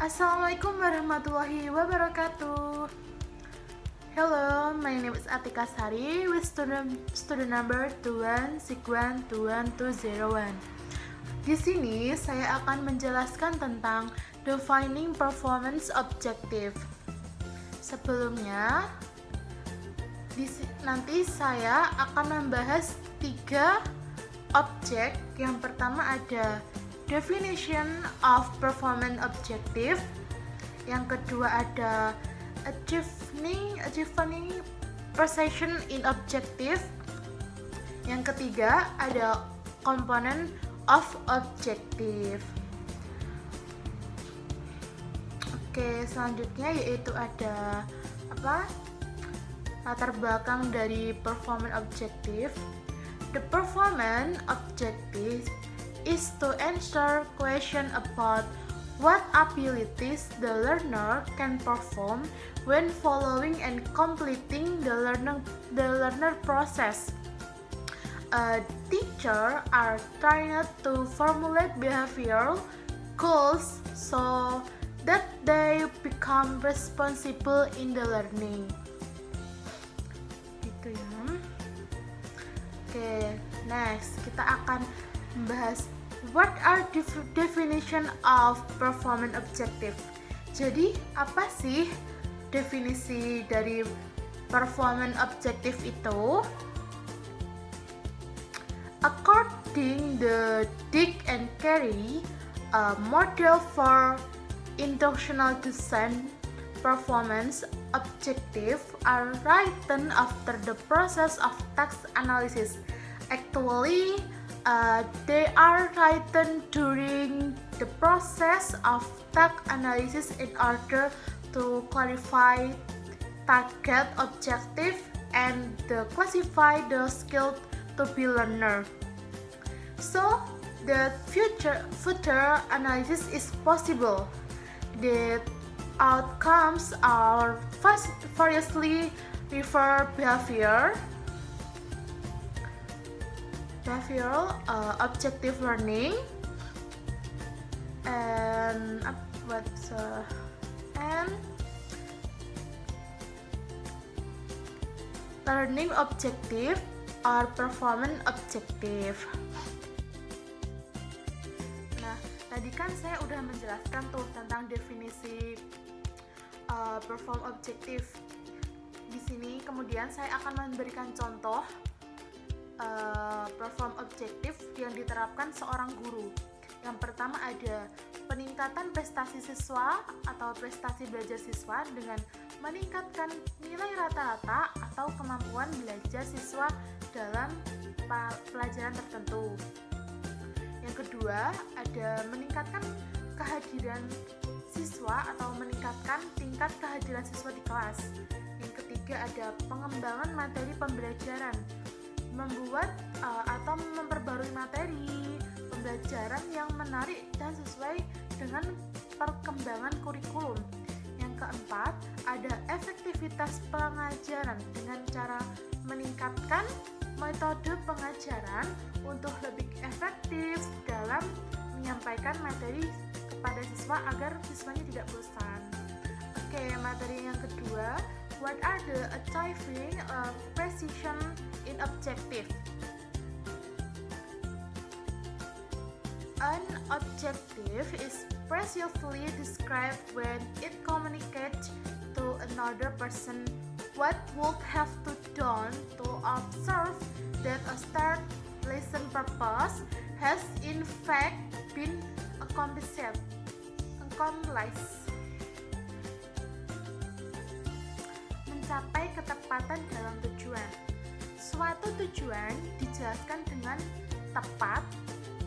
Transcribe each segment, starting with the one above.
Assalamualaikum warahmatullahi wabarakatuh. Hello, my name is Atika Sari with student number 21612101. Di sini saya akan menjelaskan tentang defining performance objective. Sebelumnya, nanti saya akan membahas 3 objek. Yang pertama ada definition of performance objective. Yang kedua ada achieving precision in objective. Yang ketiga ada component of objective. Oke, selanjutnya yaitu ada latar belakang dari performance objective. The performance objective is to answer question about what abilities the learner can perform when following and completing the learner process. A teacher are trying to formulate behavioral goals so that they become responsible in the learning. Gitu ya. Oke, next kita akan membahas what are definition of performance objective. Jadi apa sih definisi dari performance objective itu? According the Dick and Carey, a model for instructional design, performance objective are written after the process of text analysis. Actually, they are written during the process of text analysis in order to clarify target objective and classify the skill to be learned. So, the future analysis is possible. The outcomes are variously refer behavioral, objective learning, and learning objective or performance objective. Nah, tadi kan saya udah menjelaskan tuh tentang definisi perform objective. Di sini kemudian saya akan memberikan contoh perform objektif yang diterapkan seorang guru. Yang pertama ada peningkatan prestasi siswa atau prestasi belajar siswa dengan meningkatkan nilai rata-rata atau kemampuan belajar siswa dalam pelajaran tertentu. Yang kedua ada meningkatkan kehadiran siswa atau meningkatkan tingkat kehadiran siswa di kelas. Yang ketiga ada pengembangan materi pembelajaran, membuat atau memperbarui materi pembelajaran yang menarik dan sesuai dengan perkembangan kurikulum. Yang keempat, ada efektivitas pengajaran dengan cara meningkatkan metode pengajaran untuk lebih efektif dalam menyampaikan materi kepada siswa agar siswanya tidak bosan. Oke, materi yang kedua, what are the achieving precision in objective? An objective is precisely described when it communicates to another person what would have to done to observe that a start lesson purpose has in fact been accomplished. Mencapai ketepatan dalam tujuan. Suatu tujuan dijelaskan dengan tepat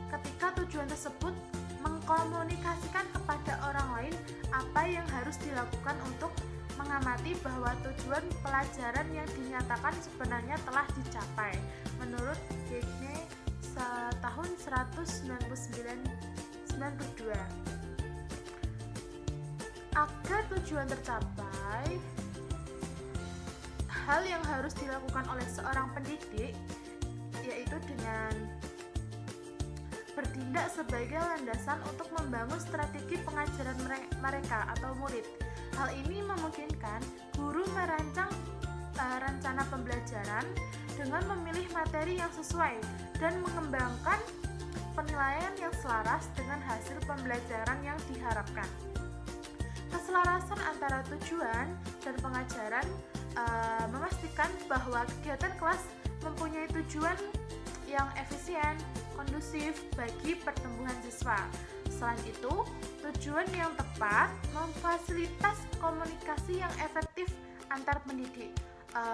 ketika tujuan tersebut mengkomunikasikan kepada orang lain apa yang harus dilakukan untuk mengamati bahwa tujuan pelajaran yang dinyatakan sebenarnya telah dicapai. Menurut Gagne tahun 1992. Agar tujuan tercapai, hal yang harus dilakukan oleh seorang pendidik yaitu dengan bertindak sebagai landasan untuk membangun strategi pengajaran mereka atau murid. Hal ini memungkinkan guru merancang rencana pembelajaran dengan memilih materi yang sesuai dan mengembangkan penilaian yang selaras dengan hasil pembelajaran yang diharapkan. Keselarasan antara tujuan dan pengajaran memastikan bahwa kegiatan kelas mempunyai tujuan yang efisien, kondusif bagi pertumbuhan siswa. Selain itu, tujuan yang tepat memfasilitas komunikasi yang efektif antar pendidik,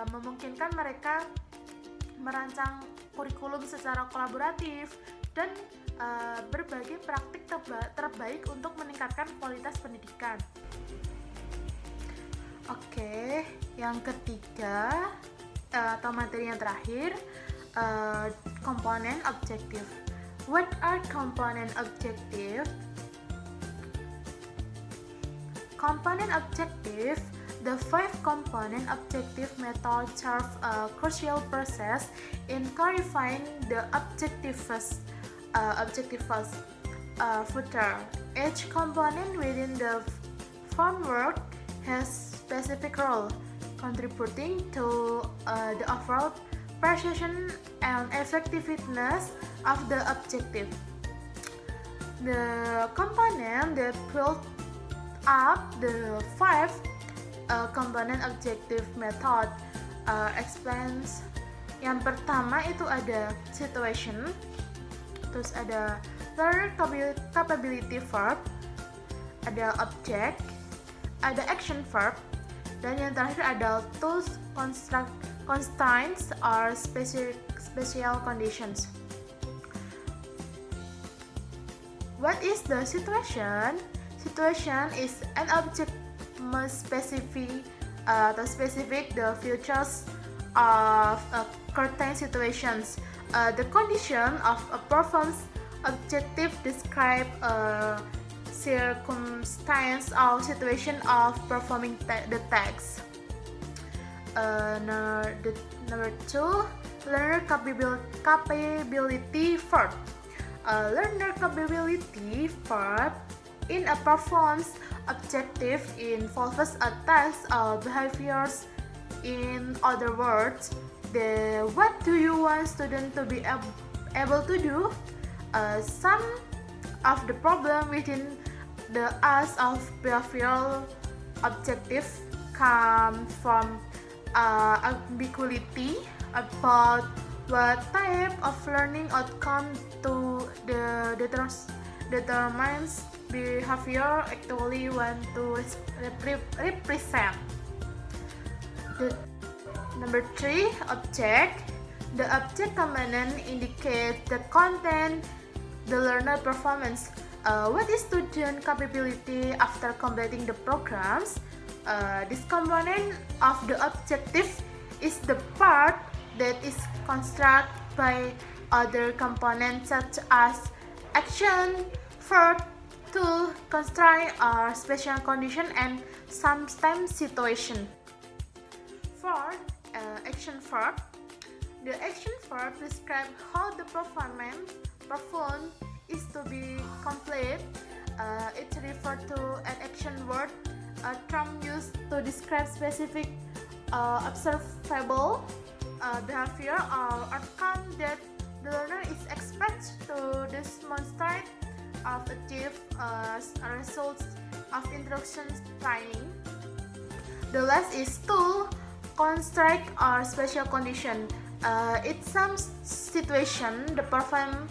memungkinkan mereka merancang kurikulum secara kolaboratif dan berbagai praktik terbaik untuk meningkatkan kualitas pendidikan. Oke, yang ketiga atau materi yang terakhir, komponen objektif. What are component objective? Component objective. The 5 component objective method serve a crucial process in clarifying the objectives footer. Each component within the framework has specific role, contributing to the overall precision and effectiveness of the objective. The component that build up the 5 component objective method explains. Yang pertama itu ada situation, terus ada learner capability verb, ada object, ada action verb, dan yang terakhir ada tools, constraints or special conditions. What is the situation? Situation is an object specific the features of certain situations. The condition of a performance objective describe a circumstance or situation of performing the task. Number 2, learner capability verb. Learner capability verb in a performance objective involves a task or behaviors. In other words, what do you want student to be able to do? Some of the problem within the ask of behavioral objective come from ambiguity about what type of learning outcome to the determines behavior actually want to represent. Number 3, object. The object component indicates the content, the learner performance. What is student capability after completing the programs? This component of the objective is the part that is constructed by other components such as action, verb, tool, constraint, or special condition, and sometimes situation. For action verb, the action verb describes how the performance performed is to be complete. It refers to an action word, a term used to describe specific observable behavior or outcome that the learner is expected to demonstrate of achieve results of instruction training. The last is tool, constraint or special condition. In some situation, the perform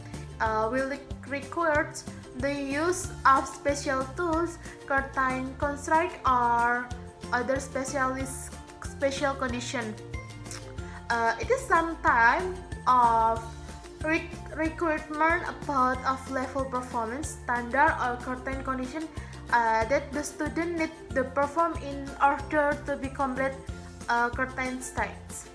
will require the use of special tools, certain constraint or other special condition. It is some time of requirement about of level performance standard or certain condition that the student need to perform in order to be complete certain states.